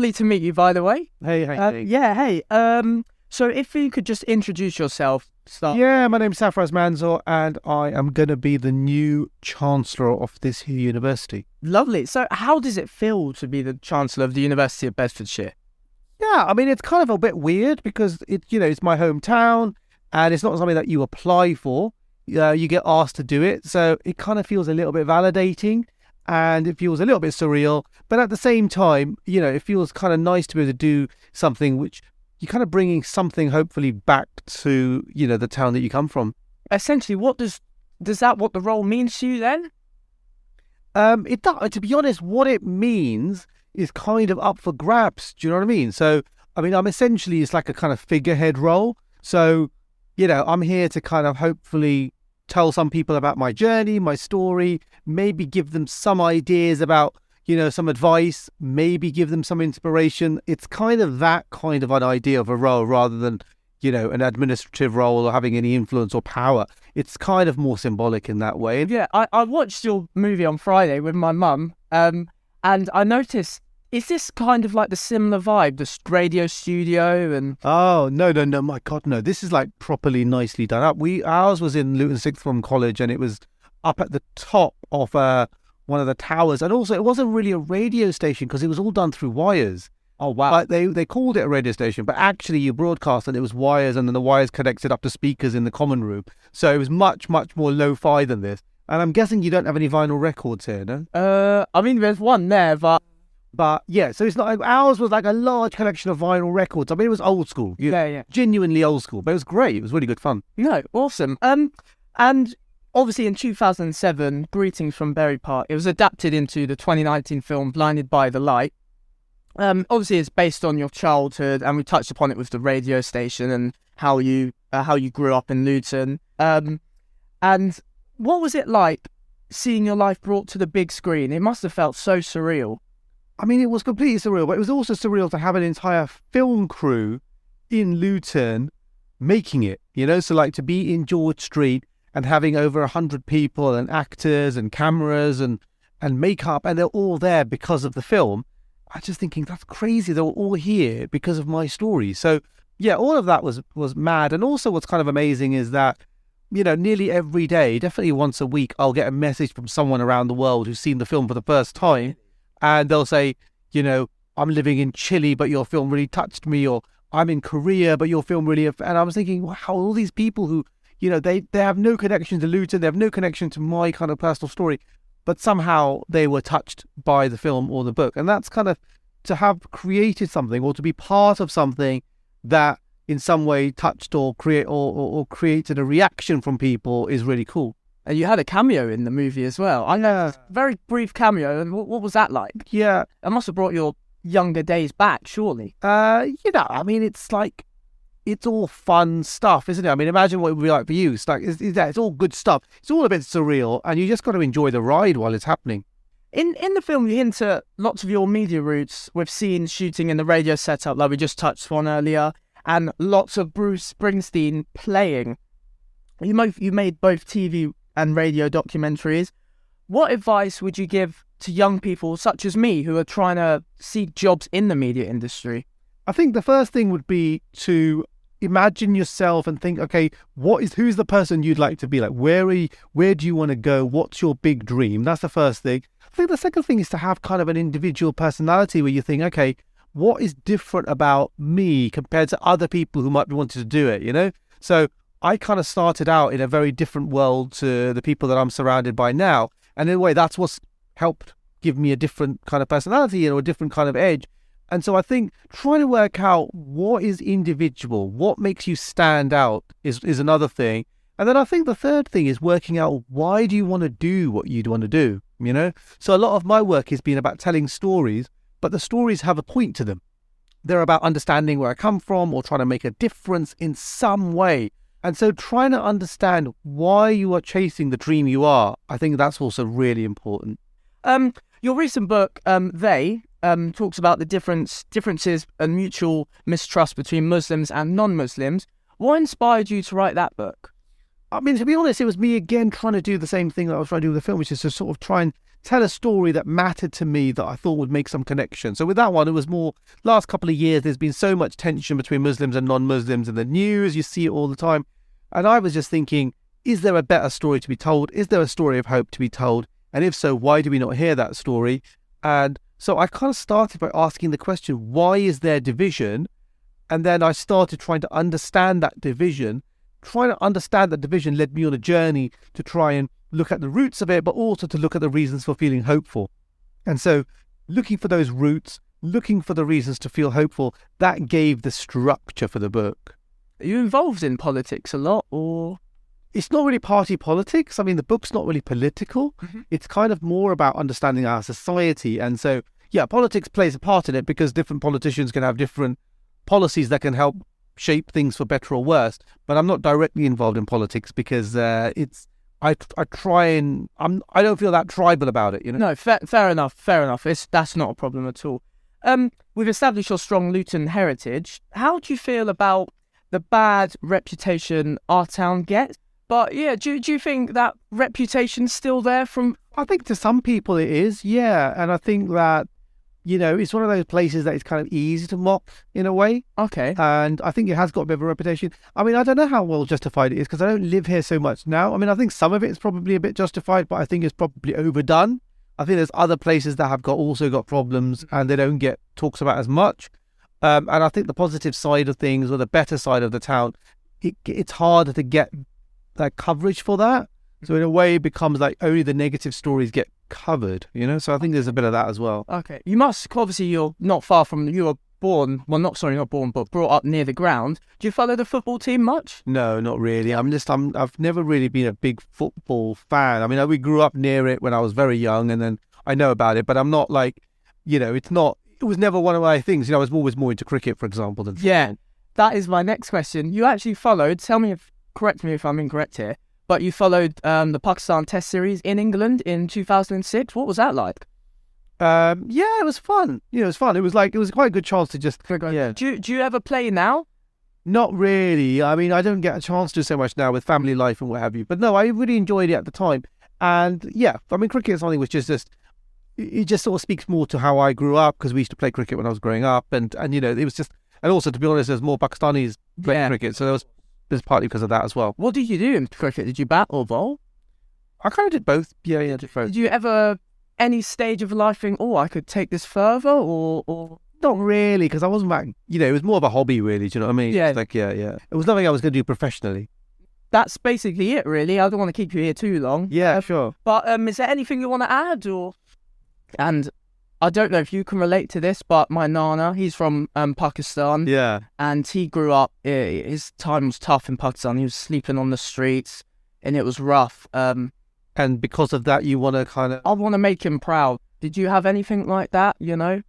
Lovely to meet you, by the way. Hey, hey. Yeah, hey. So if you could just introduce yourself, start. Yeah, my name's Sarfraz Manzoor, and I am going to be the new Chancellor of this here university. Lovely. So how does it feel to be the Chancellor of the University of Bedfordshire? Yeah, I mean, it's kind of a bit weird because it's my hometown, and it's not something that you apply for. You get asked to do it, so it kind of feels a little bit validating, and it feels a little bit surreal. But at the same time, it feels kind of nice to be able to do something which you're kind of bringing something hopefully back to, the town that you come from. Essentially, what does what the role means to you then? It does, to be honest, what it means is kind of up for grabs. Do you know what I mean? So, I'm essentially, it's like a kind of figurehead role. So, I'm here to kind of hopefully tell some people about my journey, my story, maybe give them some ideas about, some advice, maybe give them some inspiration. It's kind of that kind of an idea of a role rather than, an administrative role or having any influence or power. It's kind of more symbolic in that way. Yeah, I watched your movie on Friday with my mum, and I noticed, is this kind of like the similar vibe, the radio studio and... Oh, no, my God, no. This is like properly nicely done up. Ours was in Luton Sixth Form College, and it was up at the top of one of the towers. And also, it wasn't really a radio station because it was all done through wires. Oh, wow. Like they called it a radio station, but actually you broadcast and it was wires, and then the wires connected up to speakers in the common room. So it was much, much more lo-fi than this. And I'm guessing you don't have any vinyl records here, no? There's one there, But yeah, so it's not, ours was like a large collection of vinyl records. It was old school. Yeah. Genuinely old school, but it was great. It was really good fun. No, awesome. And obviously in 2007, Greetings from Berry Park, it was adapted into the 2019 film Blinded by the Light. Obviously it's based on your childhood, and we touched upon it with the radio station and how you grew up in Luton. And what was it like seeing your life brought to the big screen? It must have felt so surreal. It was completely surreal, but it was also surreal to have an entire film crew in Luton making it, So like to be in George Street and having over 100 people and actors and cameras and makeup, and they're all there because of the film. I was just thinking, that's crazy. They were all here because of my story. So yeah, all of that was mad. And also what's kind of amazing is that, nearly every day, definitely once a week, I'll get a message from someone around the world who's seen the film for the first time. And they'll say, I'm living in Chile, but your film really touched me, or I'm in Korea, but your film really... And I was thinking, wow, all these people who, they have no connection to Luton, they have no connection to my kind of personal story, but somehow they were touched by the film or the book. And that's kind of to have created something or to be part of something that in some way touched or created a reaction from people is really cool. And you had a cameo in the movie as well. I know, very brief cameo. And what was that like? Yeah. It must have brought your younger days back, surely. It's like, it's all fun stuff, isn't it? Imagine what it would be like for you. It's like, it's all good stuff. It's all a bit surreal, and you just got to enjoy the ride while it's happening. In the film, you hint at lots of your media roots with scenes shooting in the radio setup, like we just touched on earlier, and lots of Bruce Springsteen playing. You made both TV and radio documentaries. What advice would you give to young people such as me who are trying to seek jobs in the media industry? I think the first thing would be to imagine yourself and think, okay, who's the person you'd like to be? Like, where do you want to go? What's your big dream? That's the first thing. I think the second thing is to have kind of an individual personality where you think, okay, what is different about me compared to other people who might be wanting to do it, So I kind of started out in a very different world to the people that I'm surrounded by now. And in a way, that's what's helped give me a different kind of personality a different kind of edge. And so I think trying to work out what is individual, what makes you stand out is another thing. And then I think the third thing is working out, why do you want to do what you'd want to do? So a lot of my work has been about telling stories, but the stories have a point to them. They're about understanding where I come from or trying to make a difference in some way. And so trying to understand why you are chasing the dream you are, I think that's also really important. Your recent book, They, talks about the differences and mutual mistrust between Muslims and non-Muslims. What inspired you to write that book? To be honest, it was me again trying to do the same thing that I was trying to do with the film, which is to sort of try and tell a story that mattered to me that I thought would make some connection. So with that one, it was more, last couple of years, there's been so much tension between Muslims and non-Muslims in the news. You see it all the time. And I was just thinking, is there a better story to be told? Is there a story of hope to be told? And if so, why do we not hear that story? And so I kind of started by asking the question, why is there division? And then I started trying to understand that division. Trying to understand that division led me on a journey to try and look at the roots of it, but also to look at the reasons for feeling hopeful. And so looking for those roots, looking for the reasons to feel hopeful, that gave the structure for the book. Are you involved in politics a lot, or...? It's not really party politics. I mean, the book's not really political. Mm-hmm. It's kind of more about understanding our society. And so, yeah, politics plays a part in it because different politicians can have different policies that can help shape things for better or worse. But I'm not directly involved in politics because I try and I don't feel that tribal about it, you know? No, fair enough. That's not a problem at all. We've established your strong Luton heritage. How do you feel about the bad reputation our town gets? But yeah, do you think that reputation's still there from... I think to some people it is, yeah. And I think that, you know, it's one of those places that it's kind of easy to mock in a way. Okay. And I think it has got a bit of a reputation. I mean, I don't know how well justified it is because I don't live here so much now. I mean, I think some of it is probably a bit justified, but I think it's probably overdone. I think there's other places that have also got problems and they don't get talked about as much. And I think the positive side of things, or the better side of the town, it's harder to get that coverage for that. So in a way, it becomes like only the negative stories get covered, you know? So I think there's a bit of that as well. Okay. You must, obviously, you're not far from, you were born, well, not born, but brought up near the ground. Do you follow the football team much? No, not really. I've never really been a big football fan. I mean, we grew up near it when I was very young and then I know about it, but I'm not like, you know, it was never one of my things. You know, I was always more into cricket, for example. Yeah, that is my next question. You actually followed, correct me if I'm incorrect here, but you followed the Pakistan Test Series in England in 2006. What was that like? Yeah, it was fun. You know, it was fun. It was quite a good chance to just... Yeah. Do you ever play now? Not really. I mean, I don't get a chance to so much now with family life and what have you. But no, I really enjoyed it at the time. And yeah, I mean, cricket is something which is just... It just sort of speaks more to how I grew up because we used to play cricket when I was growing up. And you know, it was just... And also, to be honest, there's more Pakistanis playing cricket. So there's partly because of that as well. What did you do in cricket? Did you bat or bowl? I kind of did both. Yeah, did both. Did you ever, any stage of life think, oh, I could take this further or... Not really, because I wasn't that, you know, it was more of a hobby really, do you know what I mean? Yeah. It's like, yeah. It was nothing I was going to do professionally. That's basically it, really. I don't want to keep you here too long. Yeah, sure. But is there anything you want to add or... And I don't know if you can relate to this, but my Nana, he's from Pakistan. Yeah. And he grew up, his time was tough in Pakistan. He was sleeping on the streets and it was rough. And because of that, you want to kind of... I want to make him proud. Did you have anything like that, you know?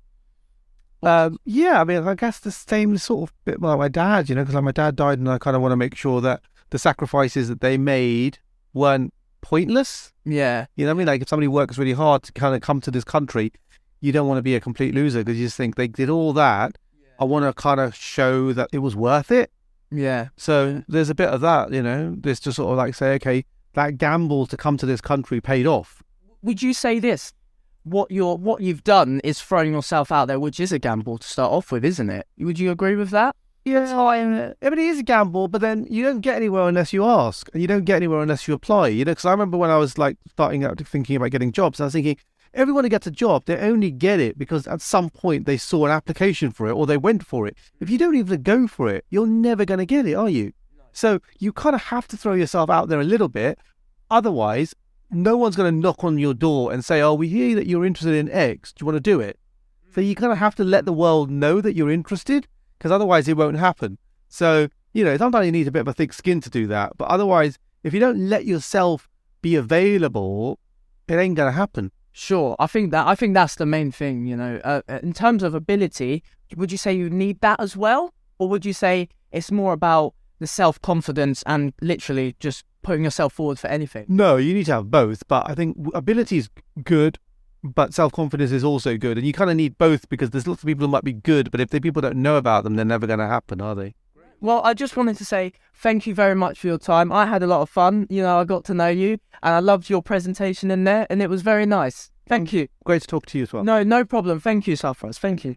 Yeah, I mean, I guess the same sort of bit like my dad, you know, because like my dad died and I kind of want to make sure that the sacrifices that they made weren't pointless. Yeah. You know what I mean? Like if somebody works really hard to kind of come to this country, you don't want to be a complete loser because you just think they did all that. Yeah. I want to kind of show that it was worth it. Yeah. So there's a bit of that, you know, there's just sort of like say, okay, that gamble to come to this country paid off. Would you say this? What you've done is throwing yourself out there, which is a gamble to start off with, isn't it? Would you agree with that? Yeah, I mean, it is a gamble, but then you don't get anywhere unless you ask, and you don't get anywhere unless you apply. You know, because I remember when I was like starting out thinking about getting jobs, I was thinking everyone who gets a job, they only get it because at some point they saw an application for it or they went for it. If you don't even go for it, you're never going to get it, are you? So you kind of have to throw yourself out there a little bit, otherwise. No one's going to knock on your door and say, oh, we hear that you're interested in X. Do you want to do it? So you kind of have to let the world know that you're interested because otherwise it won't happen. So, you know, sometimes you need a bit of a thick skin to do that. But otherwise, if you don't let yourself be available, it ain't going to happen. Sure. I think that's the main thing, you know. In terms of ability, would you say you need that as well? Or would you say it's more about the self-confidence and literally just putting yourself forward for anything? No, you need to have both, but I think ability is good, but self-confidence is also good, and you kind of need both because there's lots of people who might be good, but if the people don't know about them, they're never going to happen, are they? Well, I just wanted to say thank you very much for your time. I had a lot of fun, you know, I got to know you, and I loved your presentation in there, and it was very nice. Thank you. Great to talk to you as well. No problem. Thank you, Sarfraz. Thank you.